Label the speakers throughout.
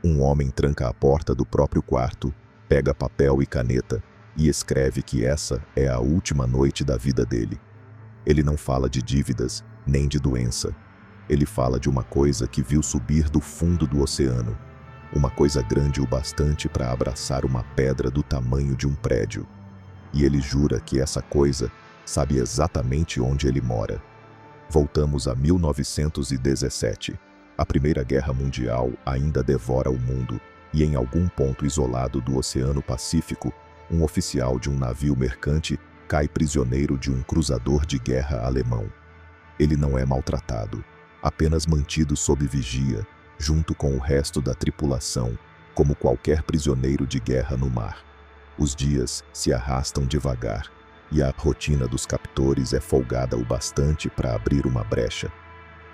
Speaker 1: Um homem tranca a porta do próprio quarto, pega papel e caneta e escreve que essa é a última noite da vida dele. Ele não fala de dívidas, nem de doença. Ele fala de uma coisa que viu subir do fundo do oceano. Uma coisa grande o bastante para abraçar uma pedra do tamanho de um prédio. E ele jura que essa coisa sabe exatamente onde ele mora. Voltamos a 1917. A Primeira Guerra Mundial ainda devora o mundo, e em algum ponto isolado do Oceano Pacífico, um oficial de um navio mercante cai prisioneiro de um cruzador de guerra alemão. Ele não é maltratado, apenas mantido sob vigia, junto com o resto da tripulação, como qualquer prisioneiro de guerra no mar. Os dias se arrastam devagar, e a rotina dos captores é folgada o bastante para abrir uma brecha.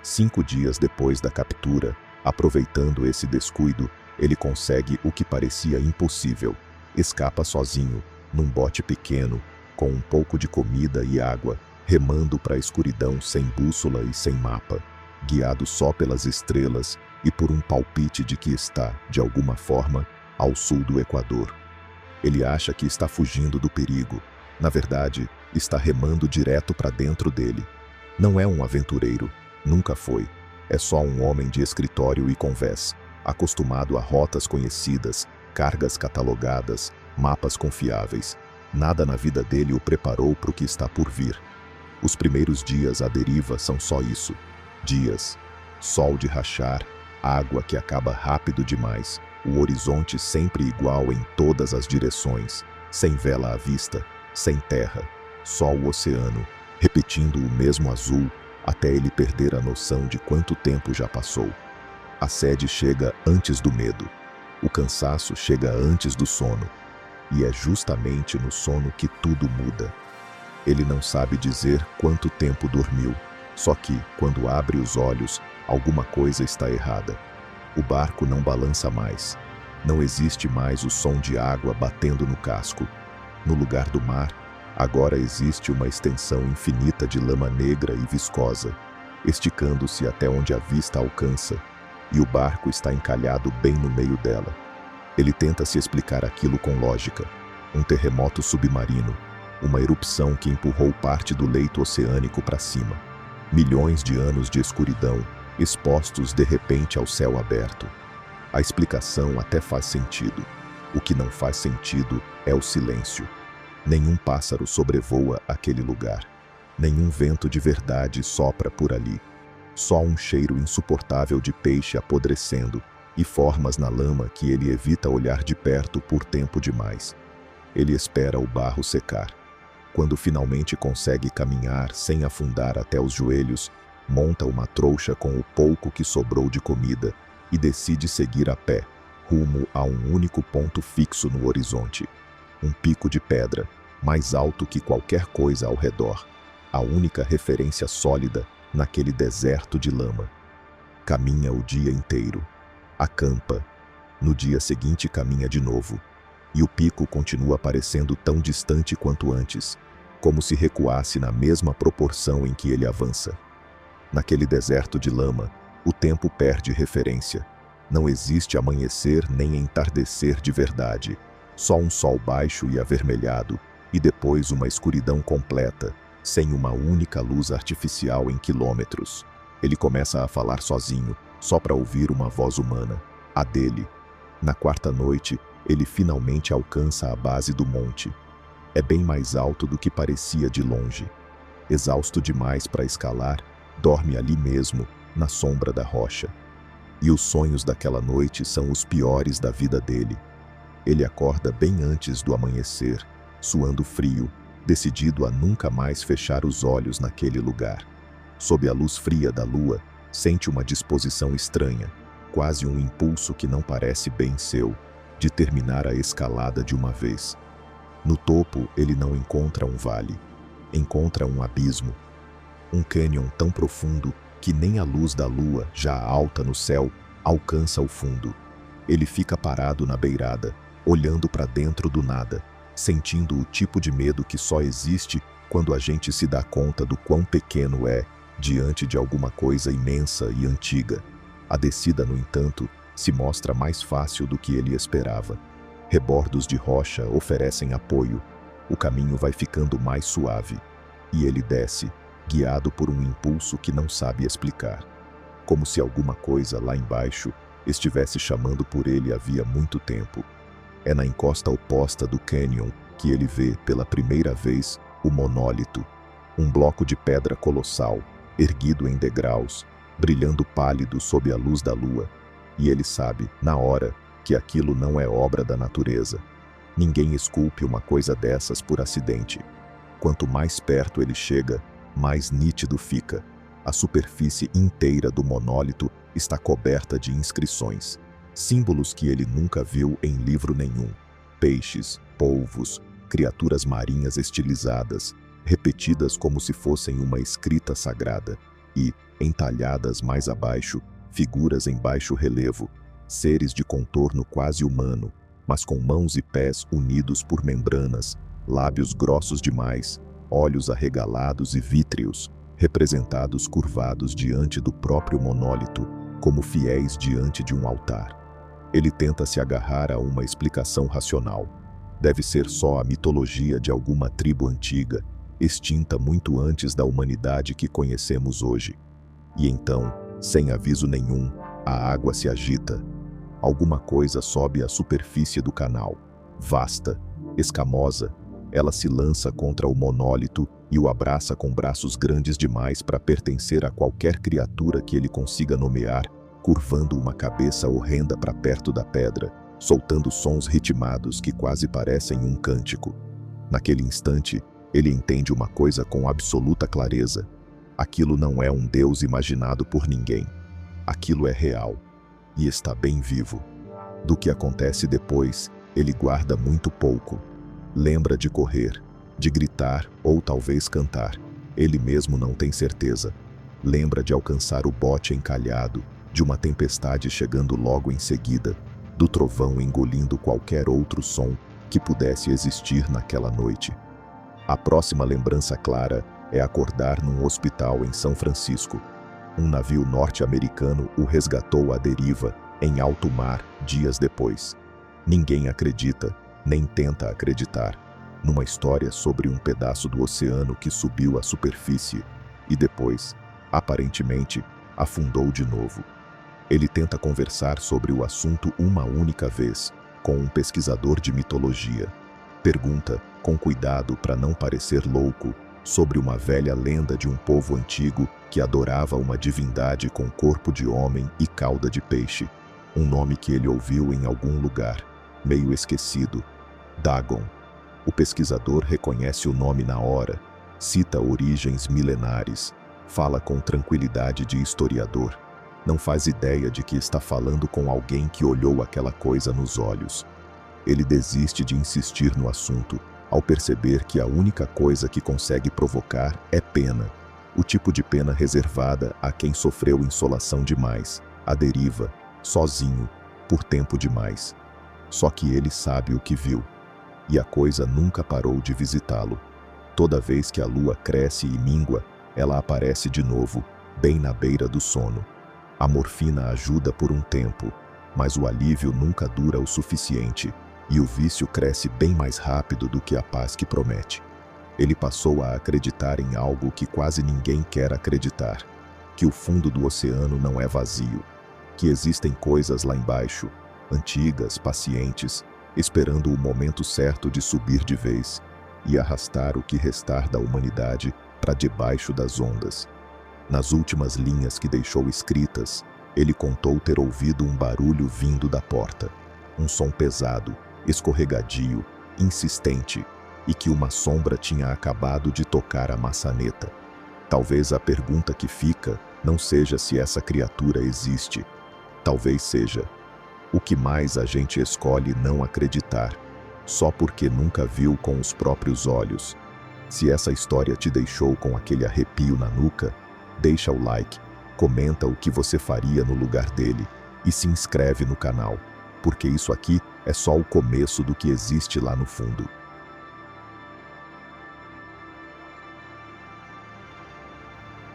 Speaker 1: 5 dias depois da captura, aproveitando esse descuido, ele consegue o que parecia impossível. Escapa sozinho, num bote pequeno, com um pouco de comida e água, remando para a escuridão sem bússola e sem mapa, guiado só pelas estrelas e por um palpite de que está, de alguma forma, ao sul do Equador. Ele acha que está fugindo do perigo. Na verdade, está remando direto para dentro dele. Não é um aventureiro, nunca foi. É só um homem de escritório e convés, acostumado a rotas conhecidas, cargas catalogadas, mapas confiáveis. Nada na vida dele o preparou para o que está por vir. Os primeiros dias à deriva são só isso. Dias. Sol de rachar, água que acaba rápido demais, o horizonte sempre igual em todas as direções, sem vela à vista, sem terra, só o oceano, repetindo o mesmo azul até ele perder a noção de quanto tempo já passou. A sede chega antes do medo. O cansaço chega antes do sono. E é justamente no sono que tudo muda. Ele não sabe dizer quanto tempo dormiu, só que, quando abre os olhos, alguma coisa está errada. O barco não balança mais. Não existe mais o som de água batendo no casco. No lugar do mar, agora existe uma extensão infinita de lama negra e viscosa, esticando-se até onde a vista alcança, e o barco está encalhado bem no meio dela. Ele tenta se explicar aquilo com lógica. Um terremoto submarino, uma erupção que empurrou parte do leito oceânico para cima. Milhões de anos de escuridão, expostos de repente ao céu aberto. A explicação até faz sentido. O que não faz sentido é o silêncio. Nenhum pássaro sobrevoa aquele lugar. Nenhum vento de verdade sopra por ali. Só um cheiro insuportável de peixe apodrecendo e formas na lama que ele evita olhar de perto por tempo demais. Ele espera o barro secar. Quando finalmente consegue caminhar sem afundar até os joelhos, monta uma trouxa com o pouco que sobrou de comida e decide seguir a pé, rumo a um único ponto fixo no horizonte. Um pico de pedra, mais alto que qualquer coisa ao redor, a única referência sólida naquele deserto de lama. Caminha o dia inteiro. Acampa. No dia seguinte caminha de novo. E o pico continua parecendo tão distante quanto antes, como se recuasse na mesma proporção em que ele avança. Naquele deserto de lama, o tempo perde referência. Não existe amanhecer nem entardecer de verdade. Só um sol baixo e avermelhado, e depois uma escuridão completa, sem uma única luz artificial em quilômetros. Ele começa a falar sozinho, só para ouvir uma voz humana, a dele. Na quarta noite, ele finalmente alcança a base do monte. É bem mais alto do que parecia de longe. Exausto demais para escalar, dorme ali mesmo, na sombra da rocha. E os sonhos daquela noite são os piores da vida dele. Ele acorda bem antes do amanhecer, suando frio, decidido a nunca mais fechar os olhos naquele lugar. Sob a luz fria da lua, sente uma disposição estranha, quase um impulso que não parece bem seu, de terminar a escalada de uma vez. No topo, ele não encontra um vale, encontra um abismo. Um cânion tão profundo que nem a luz da lua, já alta no céu, alcança o fundo. Ele fica parado na beirada, olhando para dentro do nada, sentindo o tipo de medo que só existe quando a gente se dá conta do quão pequeno é diante de alguma coisa imensa e antiga. A descida, no entanto, se mostra mais fácil do que ele esperava. Rebordos de rocha oferecem apoio. O caminho vai ficando mais suave. E ele desce, guiado por um impulso que não sabe explicar. Como se alguma coisa lá embaixo estivesse chamando por ele havia muito tempo. É na encosta oposta do cânion que ele vê pela primeira vez o monólito, um bloco de pedra colossal, erguido em degraus, brilhando pálido sob a luz da lua. E ele sabe, na hora, que aquilo não é obra da natureza. Ninguém esculpe uma coisa dessas por acidente. Quanto mais perto ele chega, mais nítido fica. A superfície inteira do monólito está coberta de inscrições, símbolos que ele nunca viu em livro nenhum. Peixes, polvos, criaturas marinhas estilizadas, repetidas como se fossem uma escrita sagrada, e, entalhadas mais abaixo, figuras em baixo relevo, seres de contorno quase humano, mas com mãos e pés unidos por membranas, lábios grossos demais, olhos arregalados e vítreos, representados curvados diante do próprio monólito, como fiéis diante de um altar. Ele tenta se agarrar a uma explicação racional. Deve ser só a mitologia de alguma tribo antiga, extinta muito antes da humanidade que conhecemos hoje. E então, sem aviso nenhum, a água se agita. Alguma coisa sobe à superfície do canal. Vasta, escamosa, ela se lança contra o monólito e o abraça com braços grandes demais para pertencer a qualquer criatura que ele consiga nomear, curvando uma cabeça horrenda para perto da pedra, soltando sons ritmados que quase parecem um cântico. Naquele instante, ele entende uma coisa com absoluta clareza. Aquilo não é um deus imaginado por ninguém. Aquilo é real. E está bem vivo. Do que acontece depois, ele guarda muito pouco. Lembra de correr, de gritar ou talvez cantar. Ele mesmo não tem certeza. Lembra de alcançar o bote encalhado, de uma tempestade chegando logo em seguida, do trovão engolindo qualquer outro som que pudesse existir naquela noite. A próxima lembrança clara é acordar num hospital em São Francisco. Um navio norte-americano o resgatou à deriva, em alto mar, dias depois. Ninguém acredita, nem tenta acreditar, numa história sobre um pedaço do oceano que subiu à superfície e depois, aparentemente, afundou de novo. Ele tenta conversar sobre o assunto uma única vez, com um pesquisador de mitologia. Pergunta, com cuidado para não parecer louco, sobre uma velha lenda de um povo antigo que adorava uma divindade com corpo de homem e cauda de peixe, um nome que ele ouviu em algum lugar, meio esquecido, Dagon. O pesquisador reconhece o nome na hora, cita origens milenares, fala com tranquilidade de historiador. Não faz ideia de que está falando com alguém que olhou aquela coisa nos olhos. Ele desiste de insistir no assunto, ao perceber que a única coisa que consegue provocar é pena, o tipo de pena reservada a quem sofreu insolação demais, à deriva, sozinho, por tempo demais. Só que ele sabe o que viu, e a coisa nunca parou de visitá-lo. Toda vez que a lua cresce e mingua, ela aparece de novo, bem na beira do sono. A morfina ajuda por um tempo, mas o alívio nunca dura o suficiente, e o vício cresce bem mais rápido do que a paz que promete. Ele passou a acreditar em algo que quase ninguém quer acreditar, que o fundo do oceano não é vazio, que existem coisas lá embaixo, antigas, pacientes, esperando o momento certo de subir de vez e arrastar o que restar da humanidade para debaixo das ondas. Nas últimas linhas que deixou escritas, ele contou ter ouvido um barulho vindo da porta, um som pesado, escorregadio, insistente, e que uma sombra tinha acabado de tocar a maçaneta. Talvez a pergunta que fica não seja se essa criatura existe. Talvez seja: o que mais a gente escolhe não acreditar, só porque nunca viu com os próprios olhos? Se essa história te deixou com aquele arrepio na nuca, deixa o like, comenta o que você faria no lugar dele e se inscreve no canal, porque isso aqui é só o começo do que existe lá no fundo.